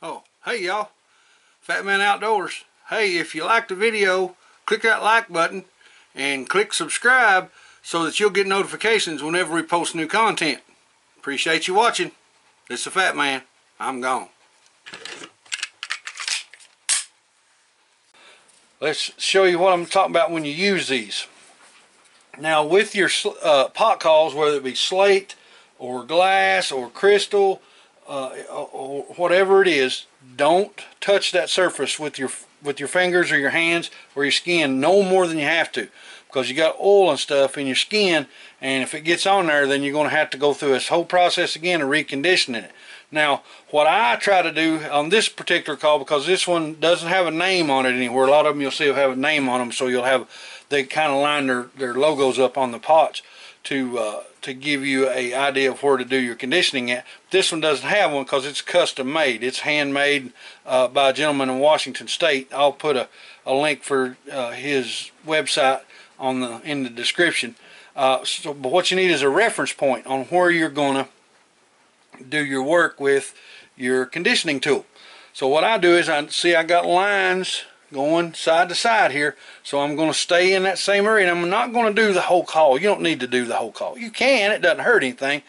Oh, hey y'all, Fat Man Outdoors. Hey, if you liked the video, click that like button and click subscribe so that you'll get notifications whenever we post new content. Appreciate you watching. This is the Fat Man. I'm gone. Let's show you what I'm talking about when you use these. Now with your pot calls, whether it be slate or glass or crystal, or whatever it is, don't touch that surface with your fingers or your hands or your skin no more than you have to, because you got oil and stuff in your skin, and if it gets on there, then you're going to have to go through this whole process again of reconditioning it. Now what I try to do on this particular call, because this one doesn't have a name on it anywhere, a lot of them you'll see will have a name on them, so you'll have, they kind of line their logos up on the pots to give you a idea of where to do your conditioning at. This one doesn't have one because it's custom made. It's handmade by a gentleman in Washington State. I'll put a link for his website in the description. But what you need is a reference point on where you're going to do your work with your conditioning tool. So what I do is, I got lines going side to side here, so I'm going to stay in that same area, and I'm not going to do the whole call. You don't need to do the whole call. You can, it doesn't hurt anything.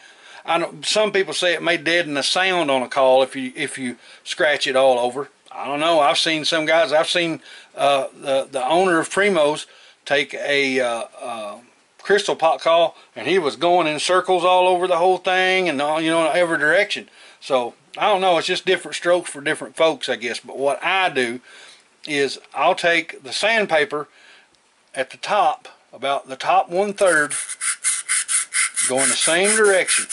I know some people say it may deaden the sound on a call if you scratch it all over. I don't know. I've seen some guys, I've seen the owner of Primo's take a crystal pot call, and he was going in circles all over the whole thing, and all, you know, in every direction. So I don't know, it's just different strokes for different folks, I guess. But what I do is I'll take the sandpaper at the top, about the top 1/3, go in the same direction.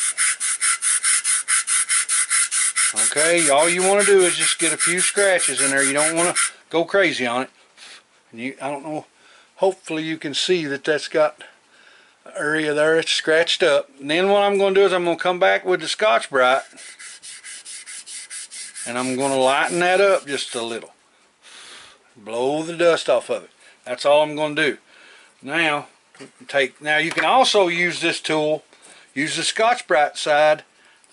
Okay, all you want to do is just get a few scratches in there. You don't want to go crazy on it. And I don't know, hopefully you can see that that's got an area there, it's scratched up. And then what I'm going to do is I'm going to come back with the Scotch-Brite, and I'm going to lighten that up just a little. Blow the dust off of it. That's all I'm going to do. Now you can also use this tool, use the Scotch-Brite side,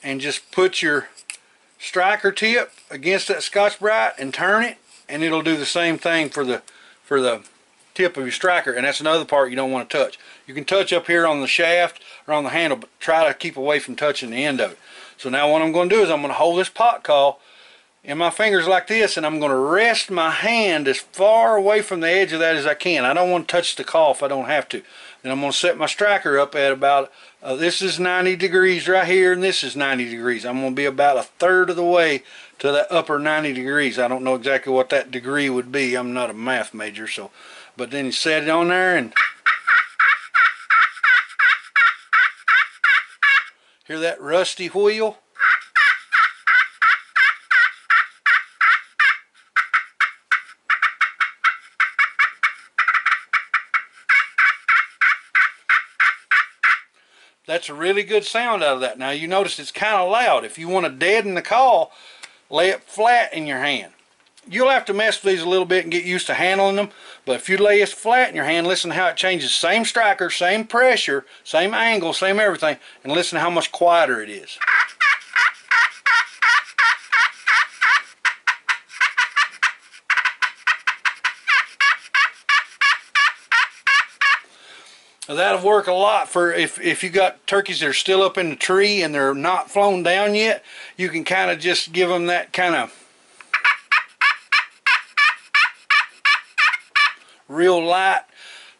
and just put your striker tip against that Scotch-Brite and turn it, and it'll do the same thing for the tip of your striker. And that's another part you don't want to touch. You can touch up here on the shaft or on the handle, but try to keep away from touching the end of it. So now what I'm going to do is I'm going to hold this pot call in my fingers like this, and I'm going to rest my hand as far away from the edge of that as I can. I don't want to touch the call if I don't have to. Then I'm going to set my striker up at about, this is 90 degrees right here, and this is 90 degrees. I'm going to be about 1/3 of the way to that upper 90 degrees. I don't know exactly what that degree would be. I'm not a math major, so. But then you set it on there, and hear that rusty wheel? That's a really good sound out of that. Now you notice it's kind of loud. If you want to deaden the call, lay it flat in your hand. You'll have to mess with these a little bit and get used to handling them, but if you lay it flat in your hand, listen how it changes. Same striker, same pressure, same angle, same everything, and listen how much quieter it is. Now that'll work a lot for if you got turkeys that are still up in the tree and they're not flown down yet. You can kind of just give them that kind of real light,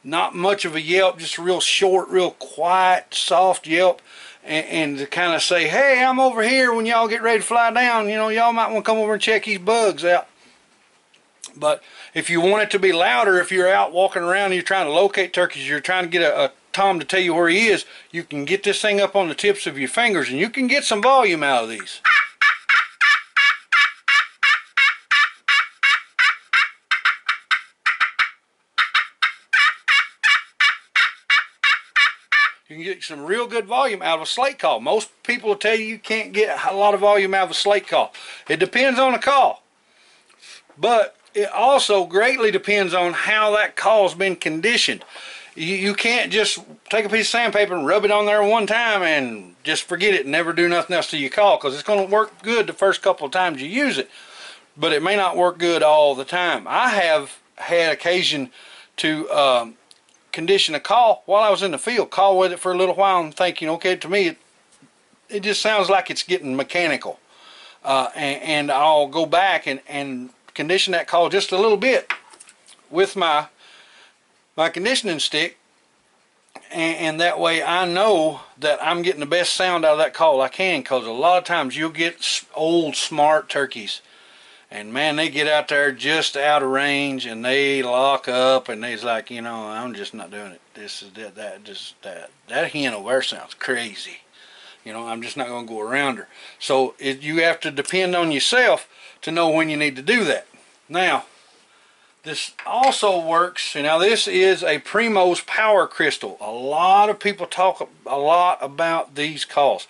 not much of a yelp, just a real short, real quiet, soft yelp, and to kind of say, hey, I'm over here when y'all get ready to fly down. You know, y'all might want to come over and check these bugs out. But if you want it to be louder, if you're out walking around and you're trying to locate turkeys, you're trying to get Tom to tell you where he is, you can get this thing up on the tips of your fingers and you can get some volume out of these. You can get some real good volume out of a slate call. Most people will tell you can't get a lot of volume out of a slate call. It depends on the call. But it also greatly depends on how that call's been conditioned. You can't just take a piece of sandpaper and rub it on there one time and just forget it and never do nothing else to your call, because it's going to work good the first couple of times you use it, but it may not work good all the time. I have had occasion to condition a call while I was in the field, call with it for a little while and thinking, okay, to me it just sounds like it's getting mechanical, and I'll go back and condition that call just a little bit with my conditioning stick, and that way I know that I'm getting the best sound out of that call I can, because a lot of times you'll get old smart turkeys and man, they get out there just out of range and they lock up and they's like, you know, I'm just not doing it. This is that hen over there sounds crazy. You know, I'm just not going to go around her. So you have to depend on yourself to know when you need to do that. Now, this also works. Now, this is a Primos Power Crystal. A lot of people talk a lot about these calls.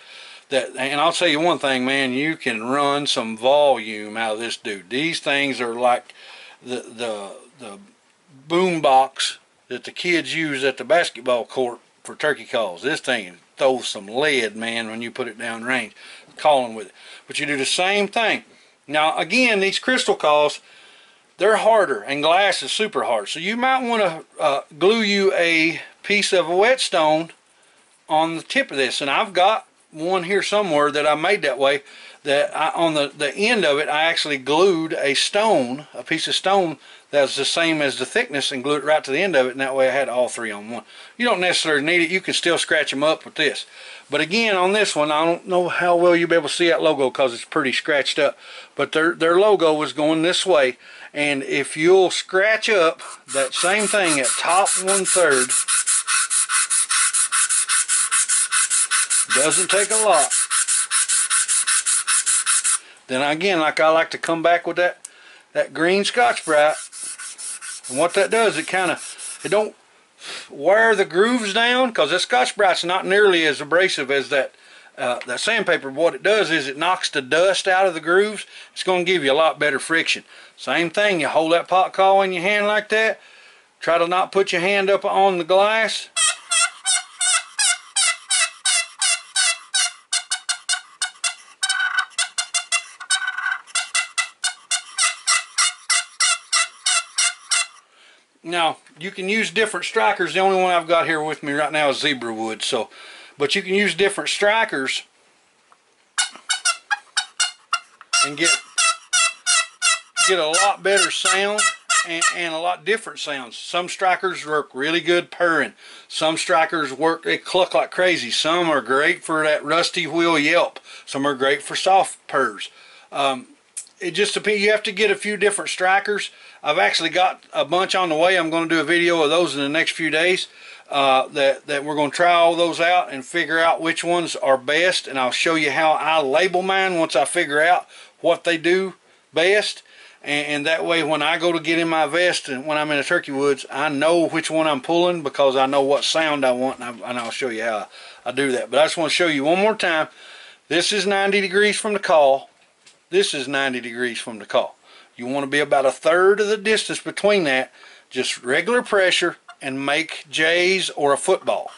And I'll tell you one thing, man, you can run some volume out of this dude. These things are like the boom box that the kids use at the basketball court for turkey calls. This thing throws some lead, man, when you put it down range, calling with it. But you do the same thing. Now, again, these crystal calls, they're harder, and glass is super hard. So you might want to glue you a piece of a whetstone on the tip of this. And I've got one here somewhere that I made that way, that on the end of it I actually glued a stone, a piece of stone that's the same as the thickness, and glued it right to the end of it, and that way I had all three on one. You don't necessarily need it. You can still scratch them up with this. But again, on this one, I don't know how well you'll be able to see that logo because it's pretty scratched up, but their logo was going this way, and if you'll scratch up that same thing at top 1/3, doesn't take a lot. Then again, like I like to come back with that green Scotch-Brite, and what that does, it don't wear the grooves down, because that Scotch-Brite's not nearly as abrasive as that sandpaper. What it does is it knocks the dust out of the grooves. It's going to give you a lot better friction. Same thing, you hold that pot call in your hand like that. Try to not put your hand up on the glass. Now, you can use different strikers. The only one I've got here with me right now is zebra wood. But you can use different strikers and get a lot better sound and a lot different sounds. Some strikers work really good purring. Some strikers they cluck like crazy. Some are great for that rusty wheel yelp. Some are great for soft purrs. It just depends. You have to get a few different strikers. I've actually got a bunch on the way. I'm going to do a video of those in the next few days. That we're going to try all those out and figure out which ones are best. And I'll show you how I label mine once I figure out what they do best. And that way, when I go to get in my vest and when I'm in the turkey woods, I know which one I'm pulling, because I know what sound I want, and I'll show you how I do that. But I just want to show you one more time. This is 90 degrees from the call. This is 90 degrees from the call. You want to be about 1/3 of the distance between that. Just regular pressure and make J's or a football.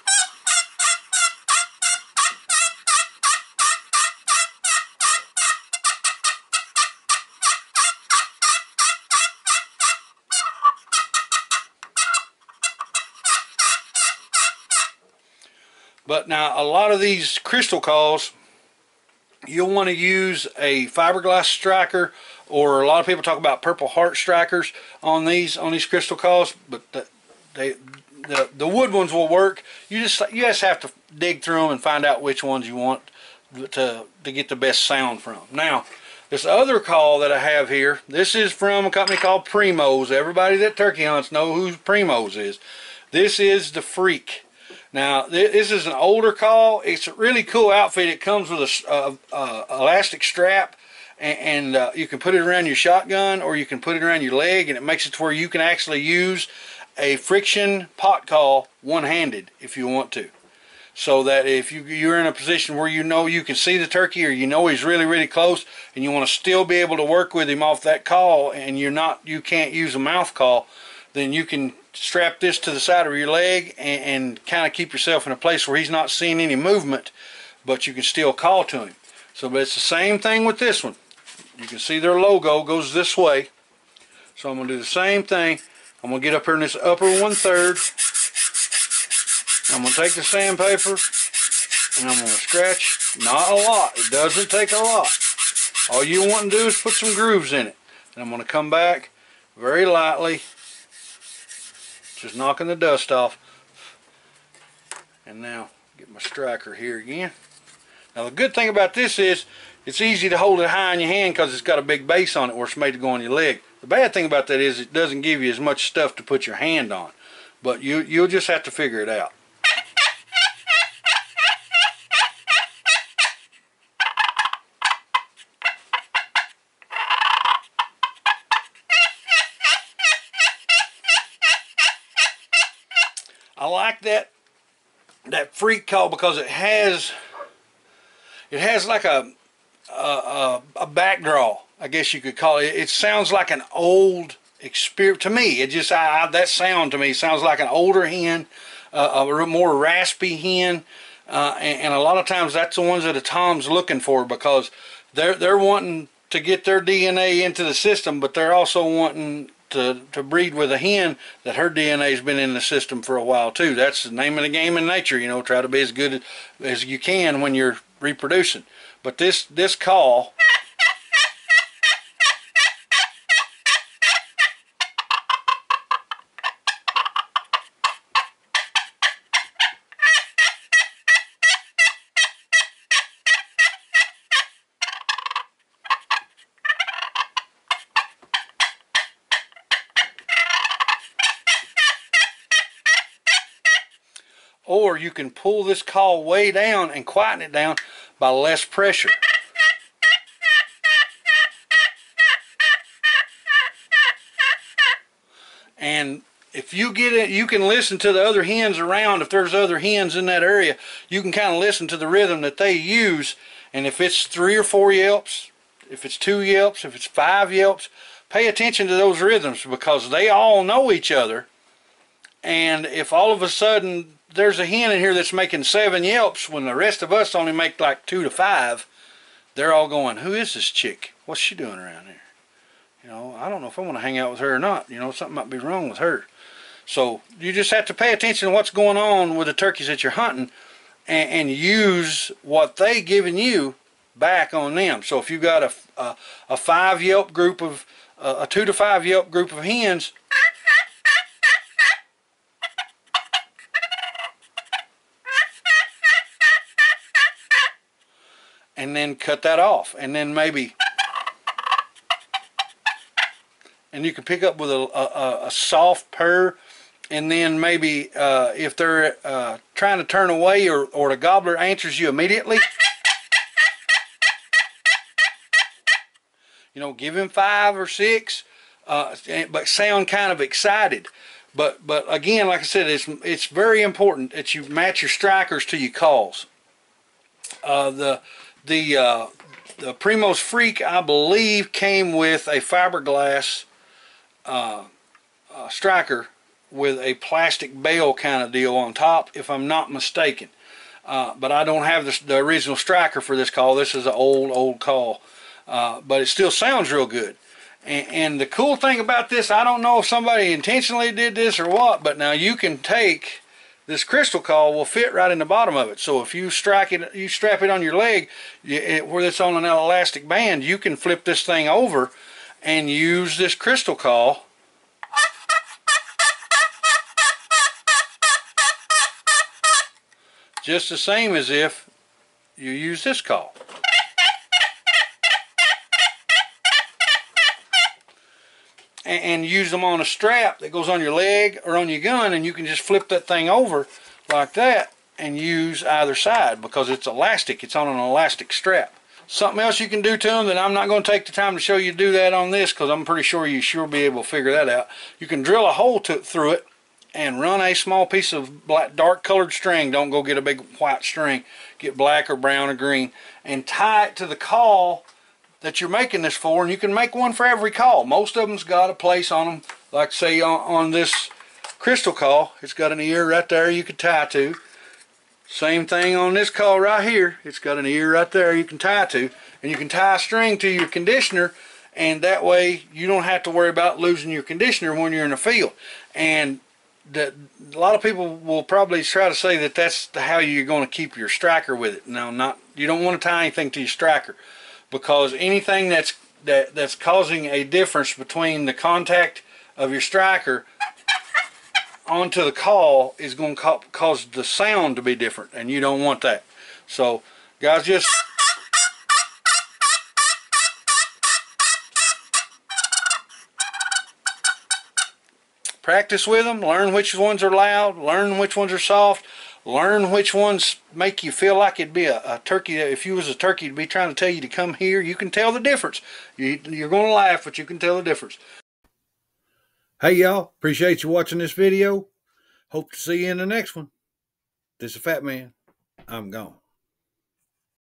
But now, a lot of these crystal calls, you'll want to use a fiberglass striker, or a lot of people talk about Purple Heart strikers on these crystal calls. But the wood ones will work. You just have to dig through them and find out which ones you want to get the best sound from. Now, this other call that I have here, this is from a company called Primos. Everybody that turkey hunts know who Primos is. This is the Freak. Now, this is an older call. It's a really cool outfit. It comes with a elastic strap, and you can put it around your shotgun or you can put it around your leg, and it makes it to where you can actually use a friction pot call one-handed if you want to. So that if you're in a position where you know you can see the turkey, or you know he's really, really close, and you want to still be able to work with him off that call, and you can't use a mouth call, then you can strap this to the side of your leg and kind of keep yourself in a place where he's not seeing any movement, but you can still call to him. So, but it's the same thing with this one. You can see their logo goes this way. So I'm going to do the same thing. I'm going to get up here in this upper 1/3. I'm going to take the sandpaper and I'm going to scratch. Not a lot. It doesn't take a lot. All you want to do is put some grooves in it. And I'm going to come back very lightly, just knocking the dust off. And now get my striker here again. Now the good thing about this is it's easy to hold it high in your hand because it's got a big base on it where it's made to go on your leg. The bad thing about that is it doesn't give you as much stuff to put your hand on. But you'll just have to figure it out. I like that freak call because it has like a backdraw, I guess you could call it. It sounds like an old experience to me. It just that sound to me sounds like an older hen, a more raspy hen, and a lot of times that's the ones that a tom's looking for, because they're wanting to get their DNA into the system, but they're also wanting to breed with a hen that her DNA has been in the system for a while too. That's the name of the game in nature, you know. Try to be as good as you can when you're reproducing. But this call, or you can pull this call way down and quieten it down by less pressure. And if you get it, you can listen to the other hens around. If there's other hens in that area, you can kind of listen to the rhythm that they use. And if it's 3 or 4 yelps, if it's 2 yelps, if it's 5 yelps, pay attention to those rhythms, because they all know each other. And if all of a sudden there's a hen in here that's making 7 yelps when the rest of us only make like 2 to 5, they're all going, who is this chick? What's she doing around here? You know, I don't know if I want to hang out with her or not. You know, something might be wrong with her. So you just have to pay attention to what's going on with the turkeys that you're hunting, and use what they giving you back on them. So if you've got a 5 yelp group of a 2 to 5 yelp group of hens, and then cut that off, and then maybe, and you can pick up with a soft purr, and then maybe if they're trying to turn away, or the gobbler answers you immediately, you know, give him 5 or 6, but sound kind of excited. But again, like I said, it's very important that you match your strikers to your calls. The Primos Freak, I believe, came with a fiberglass striker with a plastic bell kind of deal on top, if I'm not mistaken. But I don't have the original striker for this call. This is an old call, but it still sounds real good. And the cool thing about this, I don't know if somebody intentionally did this or what, but now you can take this crystal call, will fit right in the bottom of it. So if you strap it on your leg, where it's on an elastic band, you can flip this thing over and use this crystal call just the same as if you use this call. And use them on a strap that goes on your leg or on your gun, and you can just flip that thing over like that and use either side because it's elastic. It's on an elastic strap. Something else you can do to them that I'm not going to take the time to show you do that on this because I'm pretty sure you sure be able to figure that out. You can drill a hole through it and run a small piece of black, dark colored string. Don't go get a big white string. Get black or brown or green and tie it to the caul that you're making this for, and you can make one for every caul. Most of them's got a place on them, like say on this crystal caul, it's got an ear right there you can tie to. Same thing on this caul right here, it's got an ear right there you can tie to, and you can tie a string to your conditioner, and that way you don't have to worry about losing your conditioner when you're in the field. And a lot of people will probably try to say that that's how you're going to keep your striker with it. No, not. You don't want to tie anything to your striker, because anything that's causing a difference between the contact of your striker onto the caul is going to cause the sound to be different, and you don't want that. So guys, just practice with them, learn which ones are loud, learn which ones are soft, learn which ones make you feel like it'd be a turkey. If you was a turkey to be trying to tell you to come here, you can tell the difference. You're going to laugh, but you can tell the difference. Hey y'all, appreciate you watching this video. Hope to see you in the next one. This is Fat Man. I'm gone.